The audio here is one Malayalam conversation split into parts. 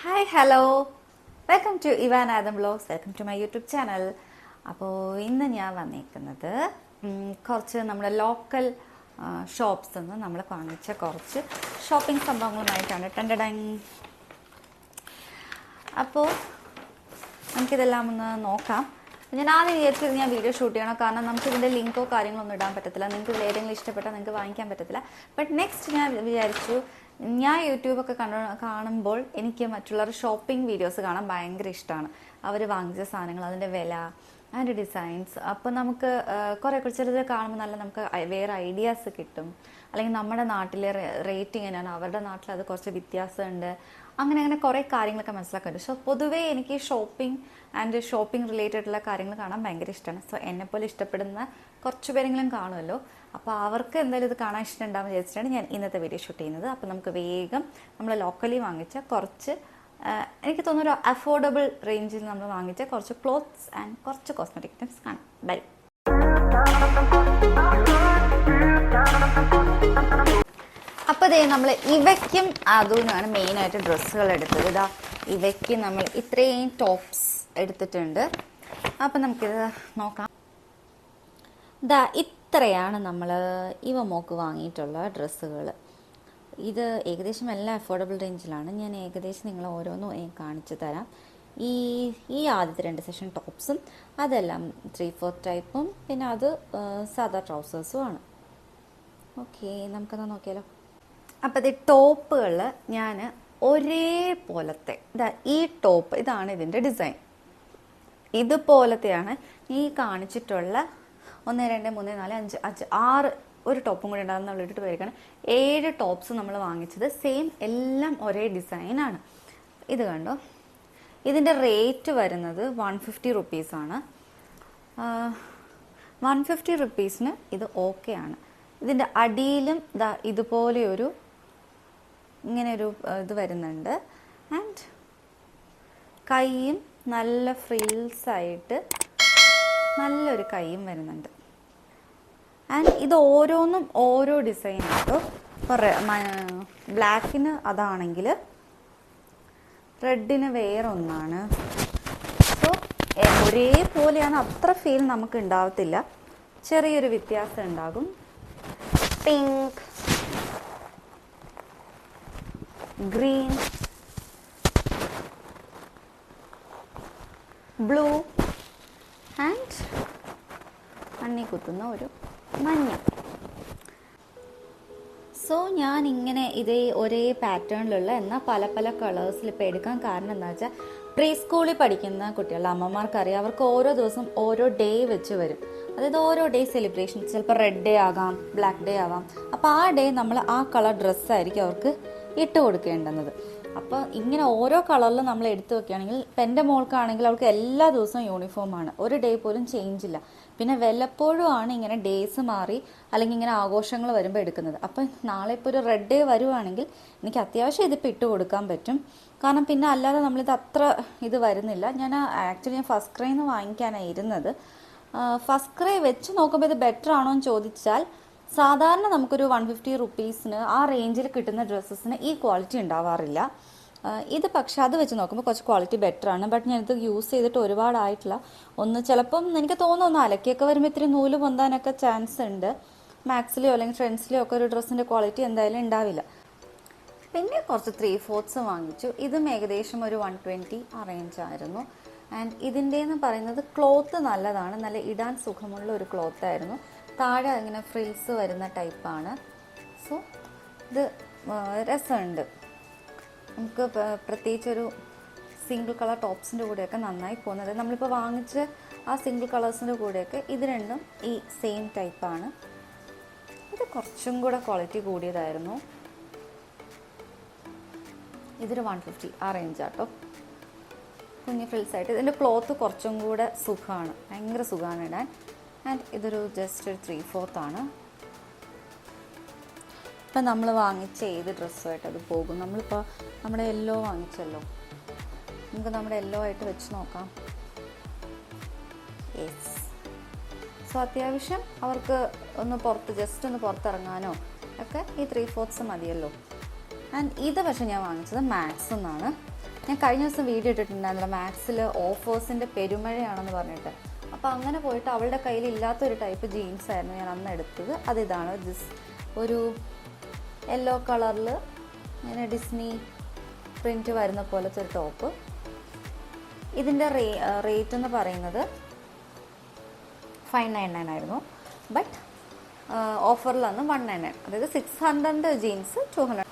Hi hello, welcome to Ivan Adam vlogs. Welcome to my YouTube channel. അപ്പോൾ ഇന്ന് ഞാൻ വന്നിരിക്കുന്നത് കുറച്ച് നമ്മുടെ ലോക്കൽ ഷോപ്സിൽ നിന്ന് നമ്മൾ വാങ്ങിച്ച കുറച്ച് ഷോപ്പിംഗ് സംഭവങ്ങളുമായിട്ടാണ്. ടണ്ടടൻ. അപ്പോൾ നമുക്കിതെല്ലാം ഒന്ന് നോക്കാം. ഞാൻ ആദ്യം വിചാരിച്ചത് ഞാൻ വീഡിയോ ഷൂട്ട് ചെയ്യണം, കാരണം നമുക്ക് ഇതിൻ്റെ ലിങ്കോ കാര്യങ്ങളോ ഒന്നും ഇടാൻ പറ്റത്തില്ല. നിങ്ങൾക്ക് ഇതിൽ ഏതെങ്കിലും ഇഷ്ടപ്പെട്ടാൽ നിങ്ങൾക്ക് വാങ്ങിക്കാൻ പറ്റത്തില്ല. ബട്ട് നെക്സ്റ്റ് ഞാൻ വിചാരിച്ചു, ഞാൻ യൂട്യൂബൊക്കെ കാണുമ്പോൾ എനിക്ക് മറ്റുള്ളവർ ഷോപ്പിംഗ് വീഡിയോസ് കാണാൻ ഭയങ്കര ഇഷ്ടമാണ്. അവർ വാങ്ങിച്ച സാധനങ്ങൾ, അതിൻ്റെ വില, അതിൻ്റെ ഡിസൈൻസ്. അപ്പോൾ നമുക്ക് കുറേ ചിലത് കാണുമ്പോൾ നല്ല നമുക്ക് വേറെ ഐഡിയാസ് കിട്ടും. അല്ലെങ്കിൽ നമ്മുടെ നാട്ടിലെ റേറ്റ് ഇങ്ങനെയാണ്, അവരുടെ നാട്ടിൽ അത് കുറച്ച് വ്യത്യാസമുണ്ട്. അങ്ങനെ കുറേ കാര്യങ്ങളൊക്കെ മനസ്സിലാക്കുന്നുണ്ട്. സോ പൊതുവേ എനിക്ക് ഷോപ്പിംഗ് ആൻഡ് ഷോപ്പിംഗ് റിലേറ്റഡുള്ള കാര്യങ്ങൾ കാണാൻ ഭയങ്കര ഇഷ്ടമാണ്. സോ എന്നെപ്പോലെ ഇഷ്ടപ്പെടുന്ന കുറച്ച് പേരെങ്കിലും കാണുമല്ലോ. അപ്പോൾ അവർക്ക് എന്തായാലും ഇത് കാണാൻ ഇഷ്ടമുണ്ടാകുമെന്ന് വിചാരിച്ചിട്ടാണ് ഞാൻ ഇന്നത്തെ വീഡിയോ ഷൂട്ട് ചെയ്യുന്നത്. അപ്പോൾ നമുക്ക് വേഗം നമ്മൾ ലോക്കലി വാങ്ങിച്ച കുറച്ച്, എനിക്ക് തോന്നുന്നു ഒരു അഫോർഡബിൾ റേഞ്ചിൽ നമ്മൾ വാങ്ങിച്ച കുറച്ച് ക്ലോത്ത്സ് ആൻഡ് കുറച്ച് കോസ്മെറ്റിക് ഐറ്റംസ് കാണാം. ബൈ. അപ്പോൾ ഇതേ നമ്മൾ ഇവയ്ക്കും അതുമാണ് മെയിനായിട്ട് ഡ്രസ്സുകൾ എടുത്തത്. ഇതാ ഇവയ്ക്ക് നമ്മൾ ഇത്രയും ടോപ്സ് എടുത്തിട്ടുണ്ട്. അപ്പം നമുക്കിത് നോക്കാം. ഇതാ ഇത്രയാണ് നമ്മൾ ഇവ മോക്ക് വാങ്ങിയിട്ടുള്ള ഡ്രസ്സുകൾ. ഇത് ഏകദേശം എല്ലാം അഫോർഡബിൾ റേഞ്ചിലാണ്. ഞാൻ ഏകദേശം നിങ്ങൾ ഓരോന്നും കാണിച്ചു തരാം. ഈ ആദ്യത്തെ 2 സെഷൻ ടോപ്സും അതെല്ലാം 3/4 ടൈപ്പും പിന്നെ അത് സാധാ ട്രൗസേഴ്സും ആണ്. ഓക്കെ, നമുക്കത് നോക്കിയാലോ. അപ്പോൾ ഇത് ടോപ്പുകൾ ഞാൻ ഒരേപോലത്തെ, ഇതാ ഈ ടോപ്പ്, ഇതാണ് ഇതിൻ്റെ ഡിസൈൻ. ഇതുപോലത്തെയാണ് ഈ കാണിച്ചിട്ടുള്ള 1 2 3 4 5 5 6 ഒരു ടോപ്പും കൂടി ഉണ്ടാകുന്ന നമ്മൾ ഇട്ടിട്ട് പോയിരിക്കുകയാണ്. 7 ടോപ്സ് നമ്മൾ വാങ്ങിച്ചത് സെയിം, എല്ലാം ഒരേ ഡിസൈനാണ്. ഇത് കണ്ടോ, ഇതിൻ്റെ റേറ്റ് വരുന്നത് 150 റുപ്പീസാണ്. 150 റുപ്പീസിന് ഇത് ഓക്കെ ആണ്. ഇതിൻ്റെ അടിയിലും ഇതാ ഇതുപോലെയൊരു ഇങ്ങനെയൊരു ഇത് വരുന്നുണ്ട്. ആൻഡ് കൈയും നല്ല ഫ്രിൽസായിട്ട് നല്ലൊരു കൈയും വരുന്നുണ്ട്. ആൻഡ് ഇത് ഓരോന്നും ഓരോ ഡിസൈൻ ആട്ടോ. ഇപ്പോൾ ബ്ലാക്കിന് അതാണെങ്കിൽ റെഡിന് വേറെ ഒന്നാണ്. സോ ഒരേപോലെയാണ്, അത്ര ഫീൽ നമുക്ക് ഉണ്ടാവത്തില്ല, ചെറിയൊരു വ്യത്യാസം ഉണ്ടാകും. പിങ്ക്, ഗ്രീൻ, ബ്ലൂ ആൻഡ് മണ്ണി കുത്തുന്ന ഒരു മഞ്ഞ. സോ ഞാൻ ഇങ്ങനെ ഇതേ ഒരേ പാറ്റേണിലുള്ള എന്നാൽ പല പല കളേഴ്സിൽ ഇപ്പോൾ എടുക്കാൻ കാരണം എന്താ വെച്ചാൽ, പ്രീ സ്കൂളിൽ പഠിക്കുന്ന കുട്ടികളുടെ അമ്മമാർക്കറിയാം, അവർക്ക് ഓരോ ദിവസം ഓരോ ഡേ വെച്ച് വരും. അതായത് ഓരോ ഡേ സെലിബ്രേഷൻ, ചിലപ്പോൾ റെഡ് ഡേ ആകാം, ബ്ലാക്ക് ഡേ ആവാം. അപ്പോൾ ആ ഡേ നമ്മൾ ആ കളർ ഡ്രസ്സായിരിക്കും അവർക്ക് ഇട്ട് കൊടുക്കേണ്ടുന്നത്. അപ്പോൾ ഇങ്ങനെ ഓരോ കളറിൽ നമ്മൾ എടുത്തു വെക്കുകയാണെങ്കിൽ, ഇപ്പം എൻ്റെ മോൾക്കാണെങ്കിൽ അവൾക്ക് എല്ലാ ദിവസവും യൂണിഫോമാണ്, ഒരു ഡേ പോലും ചേഞ്ച് ഇല്ല. പിന്നെ വല്ലപ്പോഴും ആണ് ഇങ്ങനെ ഡേയ്സ് മാറി അല്ലെങ്കിൽ ഇങ്ങനെ ആഘോഷങ്ങൾ വരുമ്പോൾ എടുക്കുന്നത്. അപ്പം നാളെ ഇപ്പോൾ ഒരു റെഡ് ഡേ വരുവാണെങ്കിൽ എനിക്ക് അത്യാവശ്യം ഇതിപ്പോൾ ഇട്ട് കൊടുക്കാൻ പറ്റും. കാരണം പിന്നെ അല്ലാതെ നമ്മളിത് അത്ര ഇത് വരുന്നില്ല. ഞാൻ ഫസ്റ്റ് ക്രൈയിൽ നിന്ന് വാങ്ങിക്കാനാണ് ഇരുന്നത്. ഫസ്റ്റ് ക്രൈ വെച്ച് നോക്കുമ്പോൾ ഇത് ബെറ്റർ ആണോ എന്ന് ചോദിച്ചാൽ, സാധാരണ നമുക്കൊരു 150 റുപ്പീസിന് ആ റേഞ്ചിൽ കിട്ടുന്ന ഡ്രസ്സസിന് ഈ ക്വാളിറ്റി ഉണ്ടാവാറില്ല. ഇത് പക്ഷെ അത് വെച്ച് നോക്കുമ്പോൾ കുറച്ച് ക്വാളിറ്റി ബെറ്റർ ആണ്. ബട്ട് ഞാനിത് യൂസ് ചെയ്തിട്ട് ഒരുപാടായിട്ടില്ല. ചിലപ്പം എനിക്ക് തോന്നുന്നു അലക്കിയൊക്കെ വരുമ്പോൾ ഇത്തിരി നൂല് പൊന്താനൊക്കെ ചാൻസ് ഉണ്ട്. മാക്സിലെയോ അല്ലെങ്കിൽ ട്രെൻഡ്സിലെയോ ഒക്കെ ഒരു ഡ്രസ്സിൻ്റെ ക്വാളിറ്റി എന്തായാലും ഉണ്ടാവില്ല. പിന്നെ കുറച്ച് 3/4 വാങ്ങിച്ചു. ഇതും ഏകദേശം ഒരു 120 ആ റേഞ്ചായിരുന്നു. ആൻഡ് ഇതിൻ്റെന്ന് പറയുന്നത് ക്ലോത്ത് നല്ലതാണ്, നല്ല ഇടാൻ സുഖമുള്ള ഒരു ക്ലോത്തായിരുന്നു. താഴെ ഇങ്ങനെ ഫ്രിൽസ് വരുന്ന ടൈപ്പാണ്. സോ ഇത് രസമുണ്ട്. നമുക്ക് പ്രത്യേകിച്ചൊരു സിംഗിൾ കളർ ടോപ്സിൻ്റെ കൂടെയൊക്കെ നന്നായി പോകുന്നത്. നമ്മളിപ്പോൾ വാങ്ങിച്ച് ആ സിംഗിൾ കളേഴ്സിൻ്റെ കൂടെയൊക്കെ ഇത് രണ്ടും ഈ സെയിം ടൈപ്പാണ്. ഇത് കുറച്ചും കൂടെ ക്വാളിറ്റി കൂടിയതായിരുന്നു. ഇതൊരു 150 ആ റേഞ്ചാട്ടോ. കുഞ്ഞ് ഫ്രിൽസായിട്ട് ഇതിൻ്റെ ക്ലോത്ത് കുറച്ചും കൂടെ സുഖമാണ്, ഭയങ്കര സുഖമാണ് ഇടാൻ. ആൻഡ് ഇതൊരു ജസ്റ്റ് ഒരു 3/4 ആണ്. ഇപ്പം നമ്മൾ വാങ്ങിച്ച ഏത് ഡ്രസ്സുമായിട്ട് അത് പോകും. നമ്മളിപ്പോൾ നമ്മുടെ യെല്ലോ വാങ്ങിച്ചല്ലോ, നമുക്ക് നമ്മുടെ യെല്ലോ ആയിട്ട് വെച്ച് നോക്കാം. യെസ്. സോ അത്യാവശ്യം അവർക്ക് ജസ്റ്റ് ഒന്ന് പുറത്തിറങ്ങാനോ ഒക്കെ ഈ 3/4 മതിയല്ലോ. ആൻഡ് ഇത് പക്ഷേ ഞാൻ വാങ്ങിച്ചത് മാക്സ് എന്നാണ്. ഞാൻ കഴിഞ്ഞ ദിവസം വീഡിയോ ഇട്ടിട്ടുണ്ടായിരുന്നല്ലോ മാക്സിൽ ഓഫേഴ്സിൻ്റെ പെരുമഴയാണെന്ന് പറഞ്ഞിട്ട്. അപ്പോൾ അങ്ങനെ പോയിട്ട് അവളുടെ കയ്യിൽ ഇല്ലാത്തൊരു ടൈപ്പ് ജീൻസ് ആയിരുന്നു ഞാൻ അന്ന് എടുത്തത്. അതിതാണ് ഒരു യെല്ലോ കളറിൽ ഇങ്ങനെ ഡിസ്നി പ്രിൻറ്റ് വരുന്ന പോലത്തെ ഒരു ടോപ്പ്. ഇതിൻ്റെ റേറ്റ് എന്ന് പറയുന്നത് 599 ആയിരുന്നു. ബട്ട് ഓഫറിലന്ന് 199, അതായത് 600 ജീൻസ് 200.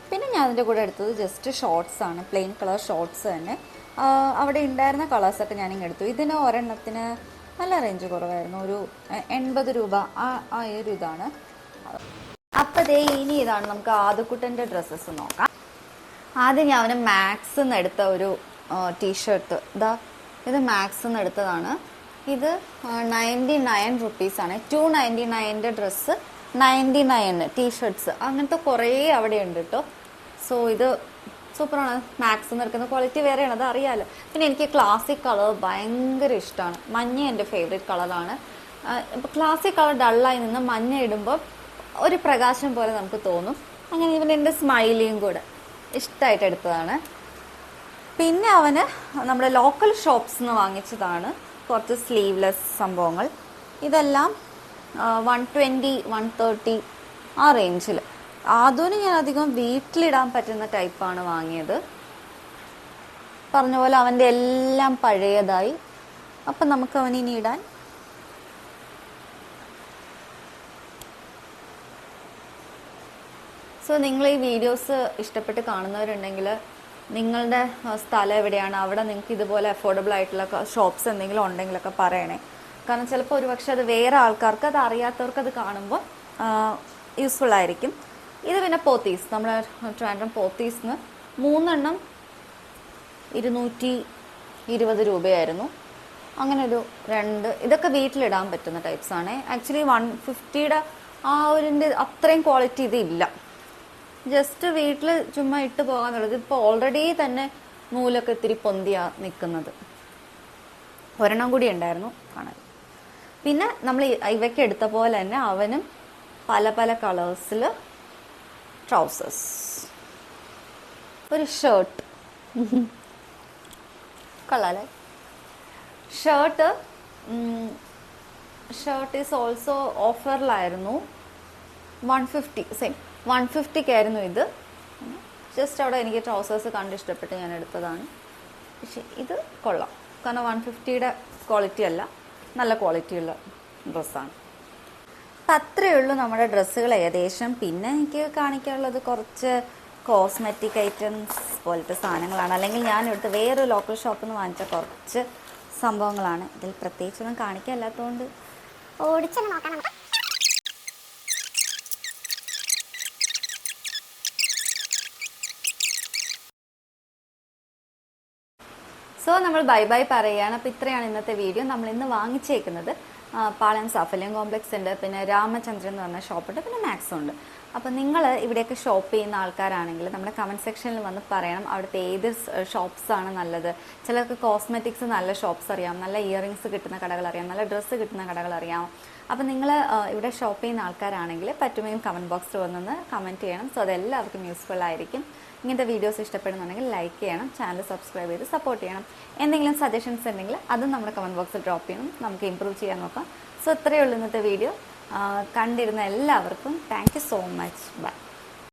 പിന്നെ ഞാൻ അതിൻ്റെ കൂടെ എടുത്തത് ജസ്റ്റ് ഷോർട്സ് ആണ്, പ്ലെയിൻ കളർ ഷോർട്സ് തന്നെ. അവിടെ ഉണ്ടായിരുന്ന കളേഴ്സൊക്കെ ഞാനിങ്ങനെ എടുത്തു. ഇതിന് ഒരെണ്ണത്തിന് നല്ല റേഞ്ച് കുറവായിരുന്നു, ഒരു 80 രൂപ ആ ഒരു ഇതാണ്. അപ്പോൾ ഇനി ഇതാണ് നമുക്ക് ആദ്യക്കുട്ടൻ്റെ ഡ്രസ്സസ് നോക്കാം. ആദ്യം ഞാൻ അവന് മാക്സ് എന്ന് എടുത്ത ഒരു ടീഷർട്ട്, ഇത് മാക്സ് എന്ന് എടുത്തതാണ്. ഇത് 99 റുപ്പീസാണ്. 299 ഡ്രസ്സ്, 99 ടീഷർട്ട്സ്, അങ്ങനത്തെ കുറേ അവിടെ ഉണ്ട് കേട്ടോ. സോ ഇത് സൂപ്പറാണ്. മാക്സ് എന്ന് എടുക്കുന്ന ക്വാളിറ്റി വേറെയാണ്, അത് അറിയാമല്ലോ. പിന്നെ എനിക്ക് ക്ലാസിക് കളർ ഭയങ്കര ഇഷ്ടമാണ്. മഞ്ഞ എൻ്റെ ഫേവറേറ്റ് കളറാണ്. ഇപ്പോൾ ക്ലാസിക് കളർ ഡള്ളായി നിന്ന് മഞ്ഞ ഇടുമ്പോൾ ഒരു പ്രകാശം പോലെ നമുക്ക് തോന്നും. അങ്ങനെ ഇവൻ എൻ്റെ സ്മൈലിയും കൂടെ ഇഷ്ടമായിട്ട് എടുത്തതാണ്. പിന്നെ അവന് നമ്മുടെ ലോക്കൽ ഷോപ്സ് നിന്ന് വാങ്ങിച്ചതാണ് കുറച്ച് സ്ലീവ്ലെസ് സംഭവങ്ങൾ. ഇതെല്ലാം 120, 130 ആ റേഞ്ചിൽ. ആദ്യം ഞാൻ അധികം വീട്ടിലിടാൻ പറ്റുന്ന ടൈപ്പാണ് വാങ്ങിയത്. പറഞ്ഞ പോലെ അവൻ്റെ എല്ലാം പഴയതായി. അപ്പം നമുക്ക് അവനിനി ഇടാൻ സോ നിങ്ങൾ ഈ വീഡിയോസ് ഇഷ്ടപ്പെട്ട് കാണുന്നവരുണ്ടെങ്കിൽ നിങ്ങളുടെ സ്ഥലം എവിടെയാണ്, അവിടെ നിങ്ങൾക്ക് ഇതുപോലെ അഫോർഡബിൾ ആയിട്ടുള്ള ഷോപ്സ് എന്തെങ്കിലും ഉണ്ടെങ്കിലൊക്കെ പറയണേ. കാരണം ചിലപ്പോൾ ഒരുപക്ഷെ അത് വേറെ ആൾക്കാർക്ക്, അത് അറിയാത്തവർക്ക് അത് കാണുമ്പോൾ യൂസ്ഫുൾ ആയിരിക്കും. ഇത് പിന്നെ പോത്തീസ്, നമ്മുടെ ട്രിവാൻഡ്രം പോത്തീസിന് 3 എണ്ണം 220 രൂപയായിരുന്നു. അങ്ങനെ ഒരു 2 ഇതൊക്കെ വീട്ടിലിടാൻ പറ്റുന്ന ടൈപ്സാണ്. ആക്ച്വലി 150യുടെ ആ ഒരിൻ്റെ അത്രയും ക്വാളിറ്റി ഇതില്ല. ജസ്റ്റ് വീട്ടിൽ ചുമ്മാ ഇട്ട് പോകാന്നുള്ളത്. ഇപ്പോൾ ഓൾറെഡി തന്നെ നൂലൊക്കെ ഇത്തിരി പൊന്തിയാണ് നിൽക്കുന്നത്. ഒരെണ്ണം കൂടി ഉണ്ടായിരുന്നു കാണാൻ. പിന്നെ നമ്മൾ ഇവയ്ക്ക് എടുത്ത പോലെ തന്നെ അവനും പല പല കളേഴ്സിൽ ട്രൗസേഴ്സ്, ഒരു ഷർട്ട് കൊള്ളാല്ലേ. ഷർട്ട് ഈസ് ഓൾസോ ഓഫറിലായിരുന്നു. 150 സെയിം 150ക്കായിരുന്നു ഇത്. ജസ്റ്റ് അവിടെ എനിക്ക് ട്രൗസേഴ്സ് കണ്ട് ഇഷ്ടപ്പെട്ട് ഞാൻ എടുത്തതാണ്. പക്ഷെ ഇത് കൊള്ളാം, കാരണം 150യുടെ ക്വാളിറ്റി അല്ല, നല്ല ക്വാളിറ്റിയുള്ള ഡ്രസ്സാണ്. അപ്പം അത്രയേ ഉള്ളൂ നമ്മുടെ ഡ്രസ്സുകൾ ഏകദേശം. പിന്നെ എനിക്ക് കാണിക്കാനുള്ളത് കുറച്ച് കോസ്മെറ്റിക് ഐറ്റംസ് പോലത്തെ സാധനങ്ങളാണ്. അല്ലെങ്കിൽ ഞാൻ എടുത്ത് വേറൊരു ലോക്കൽ ഷോപ്പിൽ നിന്ന് വാങ്ങിച്ച കുറച്ച് സംഭവങ്ങളാണ്. ഇതിൽ പ്രത്യേകിച്ചൊന്നും കാണിക്കാനില്ലാത്തതുകൊണ്ട് ഓടിച്ചൊന്ന് നോക്കാം നമുക്ക്. സോ നമ്മൾ ബൈ ബൈ പറയുകയാണ്. അപ്പോൾ ഇത്രയാണ് ഇന്നത്തെ വീഡിയോ. നമ്മൾ ഇന്ന് വാങ്ങിച്ചേക്കുന്നത് പാളയം സാഫല്യം കോംപ്ലക്സ് ഉണ്ട്, പിന്നെ രാമചന്ദ്രൻ എന്ന് പറഞ്ഞ ഷോപ്പുണ്ട്, പിന്നെ മാക്സും ഉണ്ട്. അപ്പോൾ നിങ്ങൾ ഇവിടെയൊക്കെ ഷോപ്പ് ചെയ്യുന്ന ആൾക്കാരാണെങ്കിൽ നമ്മുടെ കമൻറ്റ് സെക്ഷനിൽ വന്ന് പറയണം അവിടുത്തെ ഏത് ഷോപ്സാണ് നല്ലത്. ചിലർക്ക് കോസ്മെറ്റിക്സ് നല്ല ഷോപ്സ് അറിയാം, നല്ല ഇയറിങ്സ് കിട്ടുന്ന കടകൾ അറിയാം, നല്ല ഡ്രസ്സ് കിട്ടുന്ന കടകൾ അറിയാം. അപ്പോൾ നിങ്ങൾ ഇവിടെ ഷോപ്പ് ചെയ്യുന്ന ആൾക്കാരാണെങ്കിൽ പറ്റുമെങ്കിൽ കമൻറ്റ് ബോക്സിൽ വന്നൊന്ന് കമൻറ്റ് ചെയ്യണം. സോ അതെല്ലാവർക്കും യൂസ്ഫുൾ ആയിരിക്കും. ഇങ്ങനത്തെ വീഡിയോസ് ഇഷ്ടപ്പെടുന്നുണ്ടെങ്കിൽ ലൈക്ക് ചെയ്യണം, ചാനൽ സബ്സ്ക്രൈബ് ചെയ്ത് സപ്പോർട്ട് ചെയ്യണം. എന്തെങ്കിലും സജഷൻസ് ഉണ്ടെങ്കിൽ അതും നമ്മുടെ കമൻറ്റ് ബോക്സിൽ ഡ്രോപ്പ് ചെയ്യണം, നമുക്ക് ഇമ്പ്രൂവ് ചെയ്യാൻ നോക്കാം. സോ ഇത്രയേ ഉള്ളൂ ഇന്നത്തെ വീഡിയോ. കണ്ടിരുന്ന എല്ലാവർക്കും thank you so much. By.